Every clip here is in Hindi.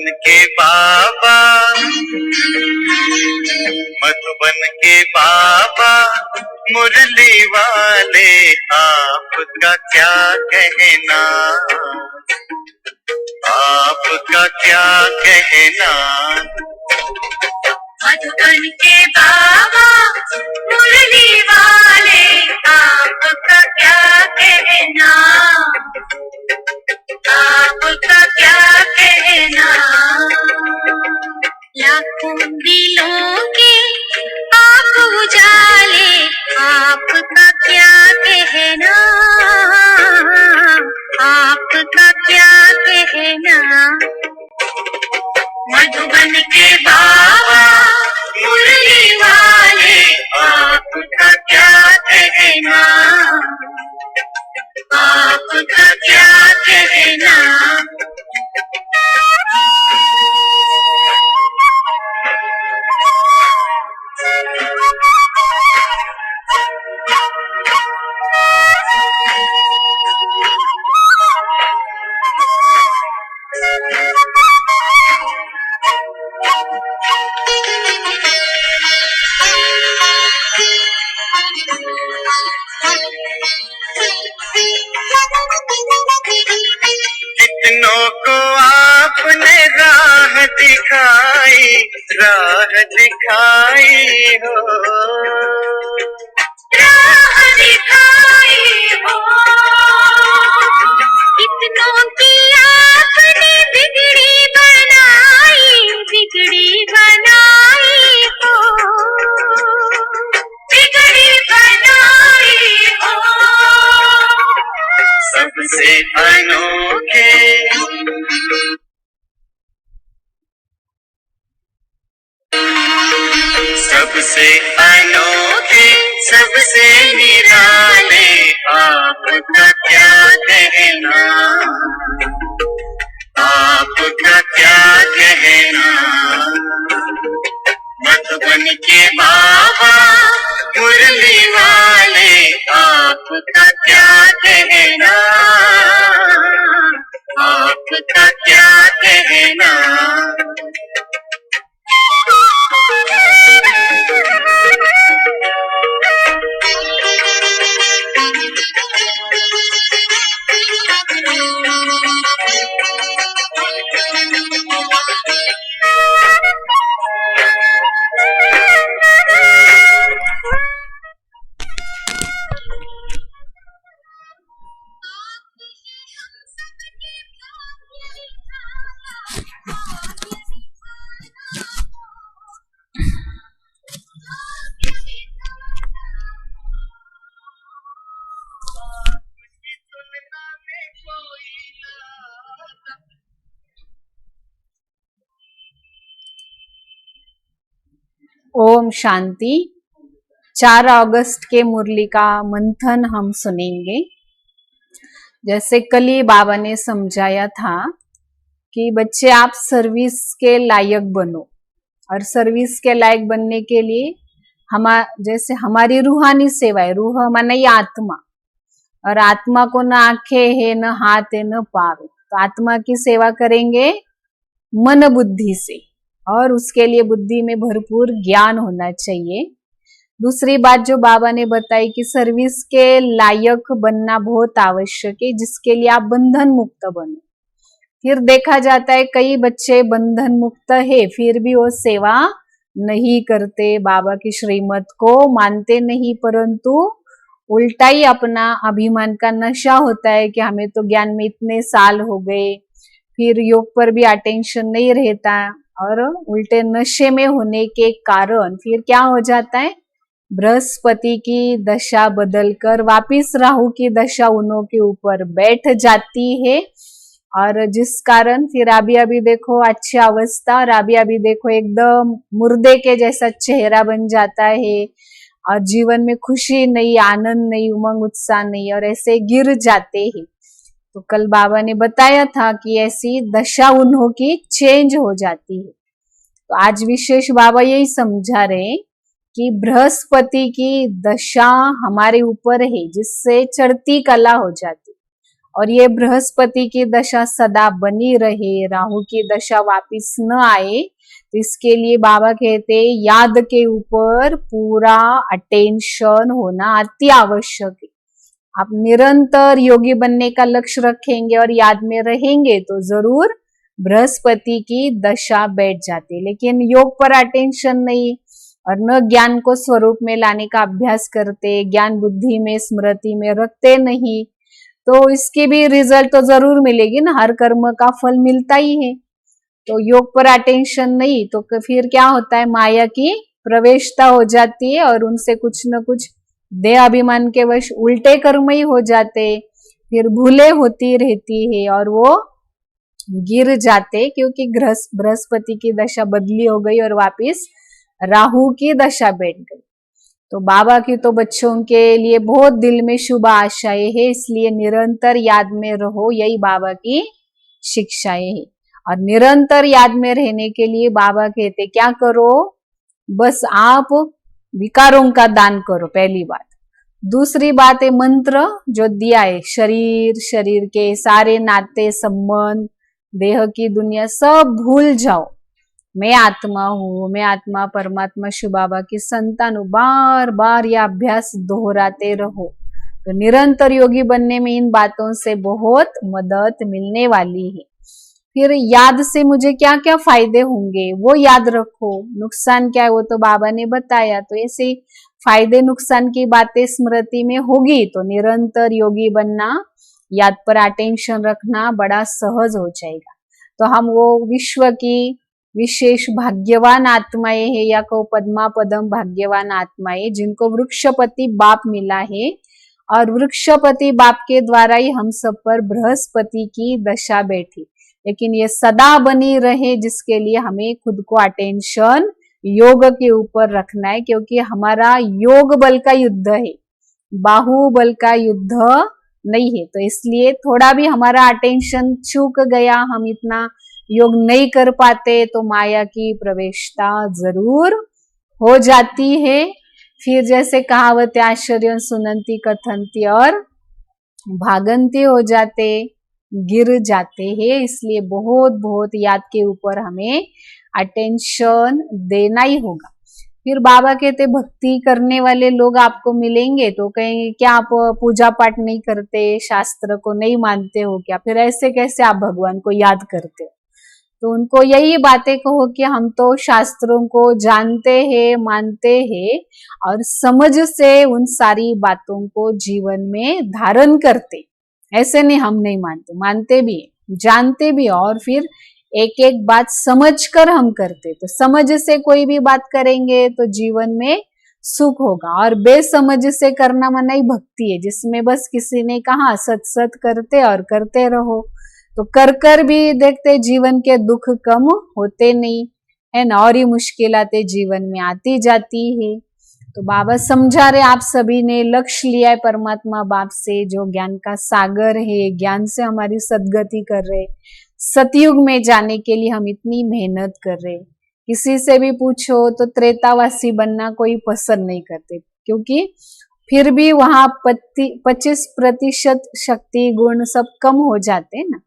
मधुबन के बाबा, मधुबन के बाबा मुरली वाले, आपका क्या कहना, आपका क्या कहना। मधुबन के बाबा मुरली वाले, आपका क्या कहना, आपका क्या कहना। लाखों दिलों के आप उजाले, आपका क्या कहना, आपका क्या कहना। मधुबन के बाबा मुरली वाले, आपका क्या कहना, आपका क्या कहना। कितनों को आपने राह दिखाई, राह दिखाई हो, राह दिखाई हो। कितनों की आपने बिगड़ी बनाई, बिगड़ी बनाई हो, बिगड़ी बनाई हो। सबसे अनोखे, सबसे अनोखे, सबसे निराले, आपका क्या कहना, आपका क्या कहना। मधुबन के बाबा मुरली वाले, आपका क्या कहना, आपका क्या कहना। ओम शांति। 4 अगस्त के मुरली का मंथन हम सुनेंगे। जैसे कल ही बाबा ने समझाया था कि बच्चे आप सर्विस के लायक बनो, और सर्विस के लायक बनने के लिए जैसे हमारी रूहानी सेवा है, रूह माने ये आत्मा, और आत्मा को न आंखें है, न हाथ है, न पाँव है, तो आत्मा की सेवा करेंगे मन बुद्धि से, और उसके लिए बुद्धि में भरपूर ज्ञान होना चाहिए। दूसरी बात जो बाबा ने बताई कि सर्विस के लायक बनना बहुत आवश्यक है, जिसके लिए आप बंधन मुक्त बनो। फिर देखा जाता है कई बच्चे बंधन मुक्त है, फिर भी वो सेवा नहीं करते, बाबा की श्रीमत को मानते नहीं, परंतु उल्टा ही अपना अभिमान का नशा होता है कि हमें तो ज्ञान में इतने साल हो गए, फिर योग पर भी अटेंशन नहीं रहता, और उल्टे नशे में होने के कारण फिर क्या हो जाता है, बृहस्पति की दशा बदलकर वापिस राहु की दशा उन्हों के ऊपर बैठ जाती है, और जिस कारण फिर अभी देखो अच्छी अवस्था, और अभी देखो एकदम मुर्दे के जैसा चेहरा बन जाता है, और जीवन में खुशी नहीं, आनंद नहीं, उमंग उत्साह नहीं, और ऐसे गिर जाते हैं। तो कल बाबा ने बताया था कि ऐसी दशा उन्हों की चेंज हो जाती है। तो आज विशेष बाबा यही समझा रहे कि बृहस्पति की दशा हमारे ऊपर है, जिससे चढ़ती कला हो जाती, और ये बृहस्पति की दशा सदा बनी रहे, राहु की दशा वापिस न आए, तो इसके लिए बाबा कहते याद के ऊपर पूरा अटेंशन होना अति आवश्यक है। आप निरंतर योगी बनने का लक्ष्य रखेंगे और याद में रहेंगे तो जरूर बृहस्पति की दशा बैठ जाती है। लेकिन योग पर अटेंशन नहीं और न ज्ञान को स्वरूप में लाने का अभ्यास करते, ज्ञान बुद्धि में स्मृति में रखते नहीं, तो इसकी भी रिजल्ट तो जरूर मिलेगी ना, हर कर्म का फल मिलता ही है। तो योग पर अटेंशन नहीं तो फिर क्या होता है, माया की प्रवेशता हो जाती है और उनसे कुछ न कुछ देह अभिमान के वश उल्टे कर्म ही हो जाते, फिर भूले होती रहती है और वो गिर जाते, क्योंकि बृहस्पति की दशा बदली हो गई और वापिस राहु की दशा बैठ गई। तो बाबा की तो बच्चों के लिए बहुत दिल में शुभ आशाएं है, इसलिए निरंतर याद में रहो, यही बाबा की शिक्षाएं है। और निरंतर याद में रहने के लिए बाबा कहते क्या करो, बस आप विकारों का दान करो, पहली बात। दूसरी बात है मंत्र जो दिया है, शरीर के सारे नाते संबंध, देह की दुनिया सब भूल जाओ, मैं आत्मा हूँ, मैं आत्मा परमात्मा शिव बाबा की संतान हूँ, बार बार यह अभ्यास दोहराते रहो। तो निरंतर योगी बनने में इन बातों से बहुत मदद मिलने वाली है। फिर याद से मुझे क्या क्या फायदे होंगे वो याद रखो, नुकसान क्या है वो तो बाबा ने बताया। तो ऐसे फायदे नुकसान की बातें स्मृति में होगी तो निरंतर योगी बनना, याद पर अटेंशन रखना बड़ा सहज हो जाएगा। तो हम वो विश्व की विशेष भाग्यवान आत्माएं हैं, या को पद्मा पदम भाग्यवान आत्माएं जिनको वृक्षपति बाप मिला है, और वृक्षपति बाप के द्वारा ही हम सब पर बृहस्पति की दशा बैठी। लेकिन ये सदा बनी रहे, जिसके लिए हमें खुद को अटेंशन योग के ऊपर रखना है, क्योंकि हमारा योग बल का युद्ध है, बाहुबल का युद्ध नहीं है। तो इसलिए थोड़ा भी हमारा अटेंशन चूक गया, हम इतना योग नहीं कर पाते, तो माया की प्रवेशता जरूर हो जाती है। फिर जैसे कहावत आश्चर्य सुनंती कथंती और भागंती हो जाते, गिर जाते हैं। इसलिए बहुत बहुत याद के ऊपर हमें अटेंशन देना ही होगा। फिर बाबा कहते भक्ति करने वाले लोग आपको मिलेंगे तो कहेंगे क्या आप पूजा पाठ नहीं करते, शास्त्र को नहीं मानते हो क्या, फिर ऐसे कैसे आप भगवान को याद करते हो। तो उनको यही बातें कहो कि हम तो शास्त्रों को जानते हैं, मानते हैं और समझ से उन सारी बातों को जीवन में धारण करते। ऐसे नहीं हम नहीं मानते, मानते भी जानते भी, और फिर एक एक बात समझकर हम करते। तो समझ से कोई भी बात करेंगे तो जीवन में सुख होगा, और बेसमझ से करना मना ही भक्ति है, जिसमें बस किसी ने कहा सत सत करते और करते रहो, तो कर कर भी देखते जीवन के दुख कम होते नहीं है ना, और ही मुश्किलातें जीवन में आती जाती है। तो बाबा समझा रहे आप सभी ने लक्ष्य लिया है परमात्मा बाप से, जो ज्ञान का सागर है, ज्ञान से हमारी सदगति कर रहे, सतयुग में जाने के लिए हम इतनी मेहनत कर रहे। किसी से भी पूछो तो त्रेतावासी बनना कोई पसंद नहीं करते, क्योंकि फिर भी वहां 25% शक्ति गुण सब कम हो जाते हैं ना,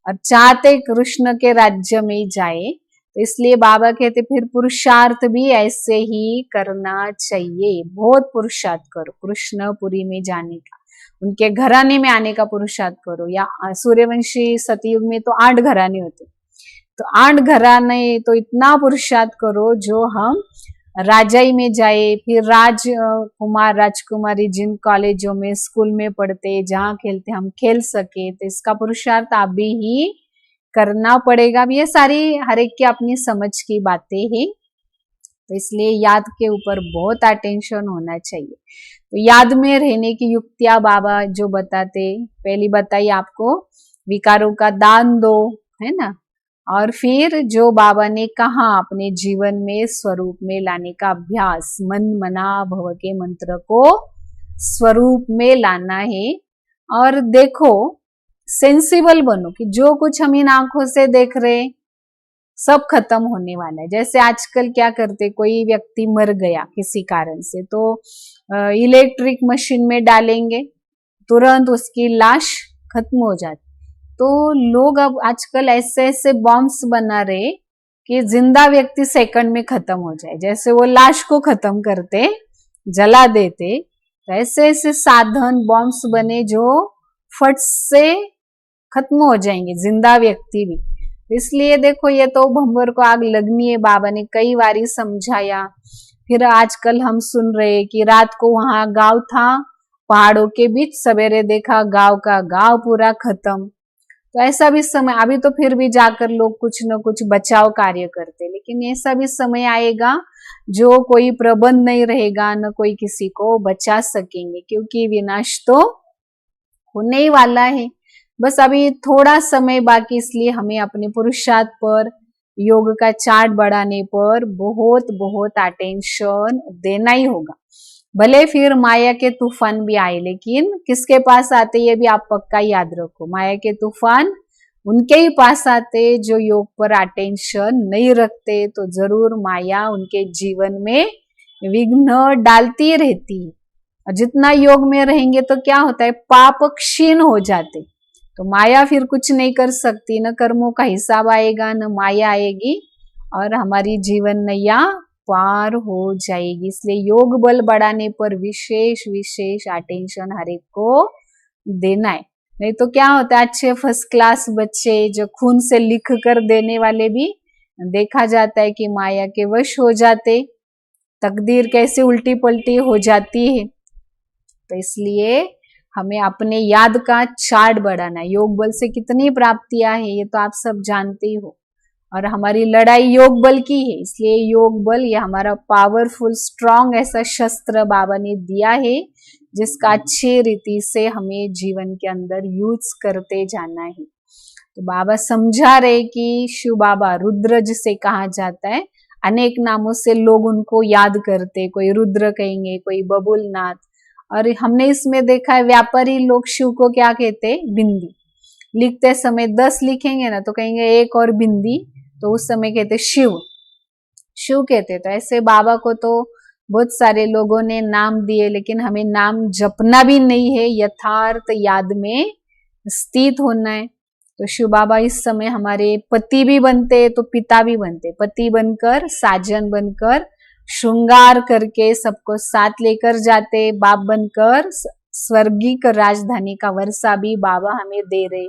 और चाहते कृष्ण के राज्य में जाए। तो इसलिए बाबा कहते फिर पुरुषार्थ भी ऐसे ही करना चाहिए, बहुत पुरुषार्थ करो कृष्णपुरी में जाने का, उनके घराने में आने का पुरुषार्थ करो। या सूर्यवंशी सतयुग में तो 8 घराने होते, तो 8 घराने तो इतना पुरुषार्थ करो जो हम राजाई में जाए, फिर राजकुमार राजकुमारी जिन कॉलेजों में स्कूल में पढ़ते, जहाँ खेलते हम खेल सके। तो इसका पुरुषार्थ आप भी ही करना पड़ेगा। ये सारी हर एक की अपनी समझ की बातें हैं, तो इसलिए याद के ऊपर बहुत अटेंशन होना चाहिए। तो याद में रहने की युक्तियां बाबा जो बताते, पहली बताई आपको विकारों का दान दो, है ना, और फिर जो बाबा ने कहा अपने जीवन में स्वरूप में लाने का अभ्यास, मन मना भव के मंत्र को स्वरूप में लाना है। और देखो सेंसिबल बनो कि जो कुछ हम इन आंखों से देख रहे सब खत्म होने वाला है। जैसे आजकल क्या करते, कोई व्यक्ति मर गया किसी कारण से, तो इलेक्ट्रिक मशीन में डालेंगे, तुरंत उसकी लाश खत्म हो जाती। तो लोग अब आजकल ऐसे ऐसे बॉम्ब्स बना रहे कि जिंदा व्यक्ति सेकंड में खत्म हो जाए, जैसे वो लाश को खत्म करते, जला देते, तो ऐसे ऐसे साधन बॉम्ब्स बने जो फट से खत्म हो जाएंगे, जिंदा व्यक्ति भी। इसलिए देखो, ये तो भंवर को आग लगनी है, बाबा ने कई बारी समझाया। फिर आजकल हम सुन रहे कि रात को वहां गांव था, पहाड़ों के बीच, सवेरे देखा गांव का गांव पूरा खत्म। तो ऐसा भी समय, अभी तो फिर भी जाकर लोग कुछ न कुछ बचाव कार्य करते, लेकिन ऐसा भी समय आएगा जो कोई प्रबंध नहीं रहेगा, न कोई किसी को बचा सकेंगे, क्योंकि विनाश तो होने ही वाला है। बस अभी थोड़ा समय बाकी, इसलिए हमें अपने पुरुषार्थ पर, योग का चार्ट बढ़ाने पर बहुत बहुत अटेंशन देना ही होगा। भले फिर माया के तूफान भी आए, लेकिन किसके पास आते ये भी आप पक्का याद रखो, माया के तूफान उनके ही पास आते जो योग पर अटेंशन नहीं रखते। तो जरूर माया उनके जीवन में विघ्न डालती रहती है। और जितना योग में रहेंगे तो क्या होता है, पाप क्षीण हो जाते। तो माया फिर कुछ नहीं कर सकती, न कर्मों का हिसाब आएगा, न माया आएगी, और हमारी जीवन नैया पार हो जाएगी। इसलिए योग बल बढ़ाने पर विशेष विशेष अटेंशन हर एक को देना है। नहीं तो क्या होता है, अच्छे फर्स्ट क्लास बच्चे जो खून से लिख कर देने वाले भी देखा जाता है कि माया के वश हो जाते, तकदीर कैसे उल्टी पलटी हो जाती है। तो इसलिए हमें अपने याद का चार्ट बढ़ाना है। योग बल से कितनी प्राप्तियां हैं ये तो आप सब जानते ही हो, और हमारी लड़ाई योग बल की है। इसलिए योग बल ये हमारा पावरफुल स्ट्रांग ऐसा शस्त्र बाबा ने दिया है, जिसका अच्छी रीति से हमें जीवन के अंदर यूज करते जाना है। तो बाबा समझा रहे कि शिव बाबा रुद्र जिसे कहा जाता है, अनेक नामों से लोग उनको याद करते, कोई रुद्र कहेंगे, कोई बबुलनाथ। और हमने इसमें देखा है व्यापारी लोग शिव को क्या कहते, बिंदी। लिखते समय 10 लिखेंगे ना तो कहेंगे एक और बिंदी, तो उस समय कहते शिव, शिव कहते। तो ऐसे बाबा को तो बहुत सारे लोगों ने नाम दिए, लेकिन हमें नाम जपना भी नहीं है, यथार्थ याद में स्थित होना है। तो शिव बाबा इस समय हमारे पति भी बनते, तो पिता भी बनते। पति बनकर, साजन बनकर, श्रृंगार करके सबको साथ लेकर जाते। बाप बनकर स्वर्गीय राजधानी का वर्षा भी बाबा हमें दे रहे।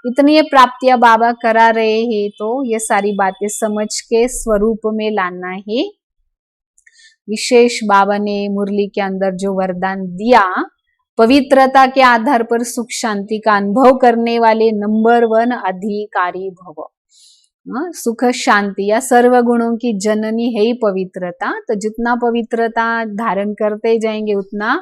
इतनी ये प्राप्तियां बाबा करा रहे हैं, तो ये सारी बातें समझ के स्वरूप में लाना है। विशेष बाबा ने मुरली के अंदर जो वरदान दिया, पवित्रता के आधार पर सुख शांति का अनुभव करने वाले नंबर 1 अधिकारी भव। सुख शांति या सर्व गुणों की जननी है ही पवित्रता। तो जितना पवित्रता धारण करते जाएंगे, उतना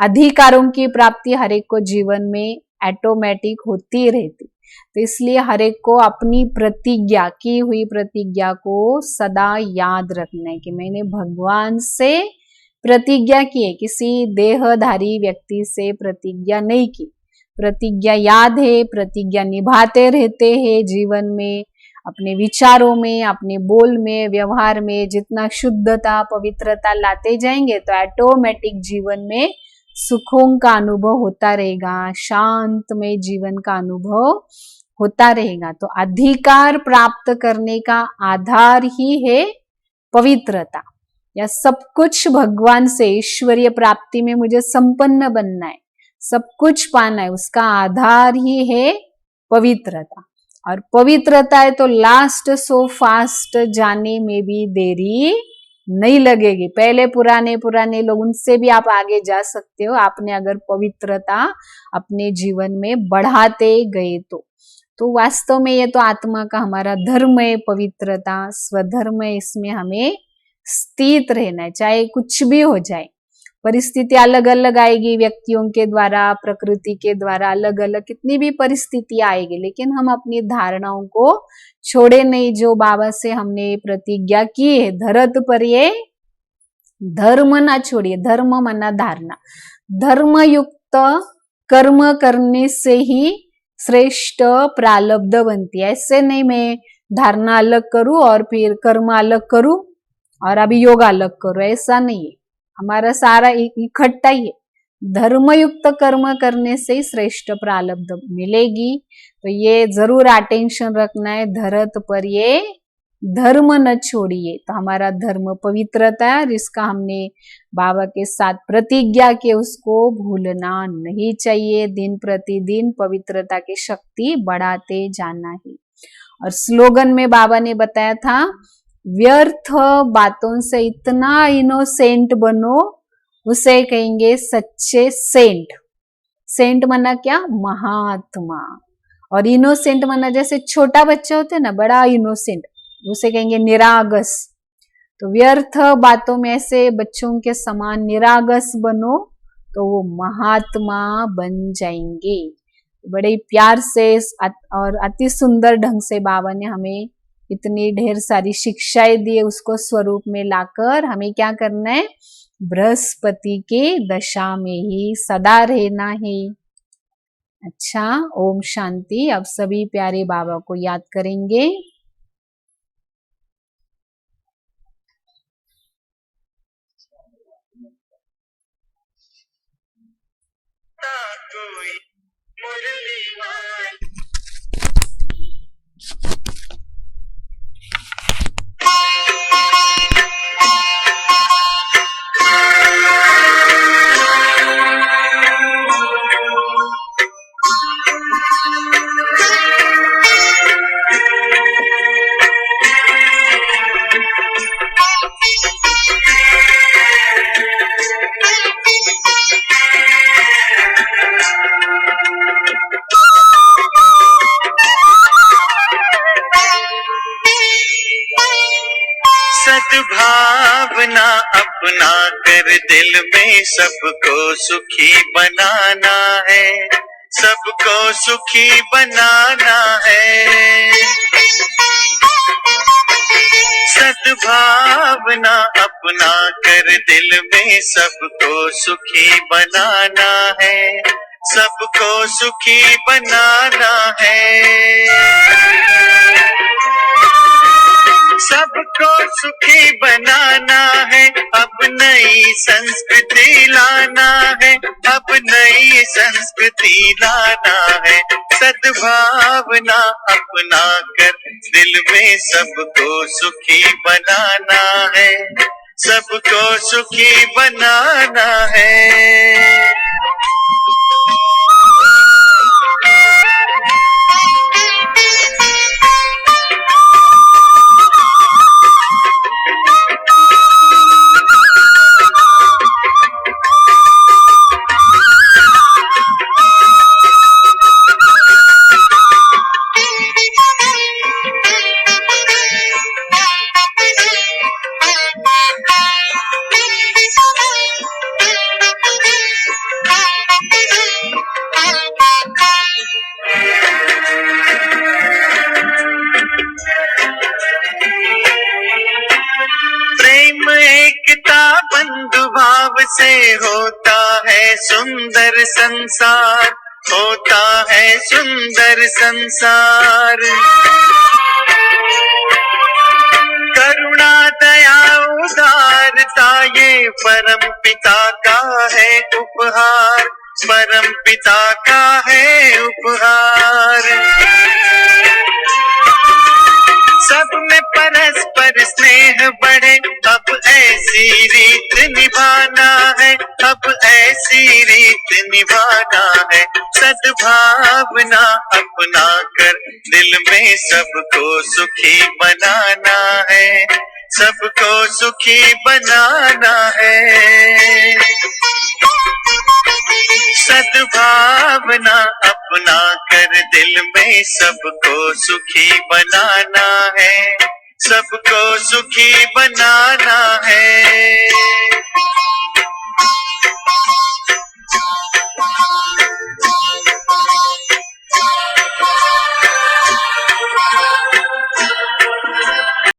अधिकारों की प्राप्ति हर एक को जीवन में ऑटोमेटिक होती रहती। तो इसलिए हर एक को अपनी प्रतिज्ञा, की हुई प्रतिज्ञा को सदा याद रखना है कि मैंने भगवान से प्रतिज्ञा की है, किसी देहधारी व्यक्ति से प्रतिज्ञा नहीं की। प्रतिज्ञा याद है, प्रतिज्ञा निभाते रहते हैं जीवन में, अपने विचारों में, अपने बोल में, व्यवहार में जितना शुद्धता, पवित्रता लाते जाएंगे तो ऑटोमेटिक जीवन में सुखों का अनुभव होता रहेगा, शांतमय जीवन का अनुभव होता रहेगा। तो अधिकार प्राप्त करने का आधार ही है पवित्रता, या सब कुछ भगवान से, ईश्वरीय प्राप्ति में मुझे संपन्न बनना है, सब कुछ पाना है, उसका आधार ही है पवित्रता। और पवित्रता है तो लास्ट सो फास्ट जाने में भी देरी नहीं लगेगी। पहले पुराने लोग, उनसे भी आप आगे जा सकते हो, आपने अगर पवित्रता अपने जीवन में बढ़ाते गए तो वास्तव में ये तो आत्मा का हमारा धर्म है, पवित्रता स्वधर्म है। इसमें हमें स्थित रहना है, चाहे कुछ भी हो जाए। परिस्थिति अलग अलग आएगी, व्यक्तियों के द्वारा, प्रकृति के द्वारा अलग अलग कितनी भी परिस्थितियां आएगी, लेकिन हम अपनी धारणाओं को छोड़े नहीं, जो बाबा से हमने प्रतिज्ञा की है। धरत पर ये धर्म ना छोड़िए। धर्म माना धारणा, धर्म युक्त कर्म करने से ही श्रेष्ठ प्रारब्ध बनती है। ऐसे नहीं मैं धारणा अलग करूं और फिर कर्म अलग करूं और अभी योग अलग करूं, ऐसा नहीं है। हमारा सारा इकट्ठा ही है। धर्मयुक्त कर्म करने से ही श्रेष्ठ प्रारब्ध मिलेगी। तो ये जरूर अटेंशन रखना है, धरत पर ये धर्म न छोड़िए। तो हमारा धर्म पवित्रता है और इसका हमने बाबा के साथ प्रतिज्ञा की, उसको भूलना नहीं चाहिए। दिन प्रतिदिन पवित्रता की शक्ति बढ़ाते जाना है। और स्लोगन में बाबा ने बताया था, व्यर्थ बातों से इतना इनोसेंट बनो, उसे कहेंगे सच्चे सेंट। सेंट माना क्या? महात्मा। और इनोसेंट माना जैसे छोटा बच्चा होता है ना, बड़ा इनोसेंट, उसे कहेंगे निरागस। तो व्यर्थ बातों में ऐसे बच्चों के समान निरागस बनो तो वो महात्मा बन जाएंगे। बड़े प्यार से और अति सुंदर ढंग से बाबा ने हमें इतनी ढेर सारी शिक्षाएं दी, उसको स्वरूप में लाकर हमें क्या करना है? बृहस्पति के दशा में ही सदा रहना है। अच्छा, ओम शांति। अब सभी प्यारे बाबा को याद करेंगे। कोई मुरली वाली सद्भावना अपना कर दिल में सबको सुखी बनाना है, सबको सुखी बनाना है। सद्भावना अपना कर दिल में सबको सुखी बनाना है, सबको सुखी बनाना है। सबको सुखी बनाना है, अब नई संस्कृति लाना है, अब नई संस्कृति लाना है। सद्भावना अपना कर दिल में सबको सुखी बनाना है, सबको सुखी बनाना है। प्रेम एकता बंधु भाव से होता है सुंदर संसार, होता है सुंदर संसार। करुणा दया उदारता ये परम पिता का है उपहार, परम पिता का है उपहार। सब में परस्पर स्नेह बढ़े, अब ऐसी रीत निभाना है, अब ऐसी रीत निभाना है। सद्भावना अपना कर दिल में सबको सुखी बनाना है, सबको सुखी बनाना है। सद्भावना अपना कर दिल में सबको सुखी बनाना है, सबको सुखी बनाना है।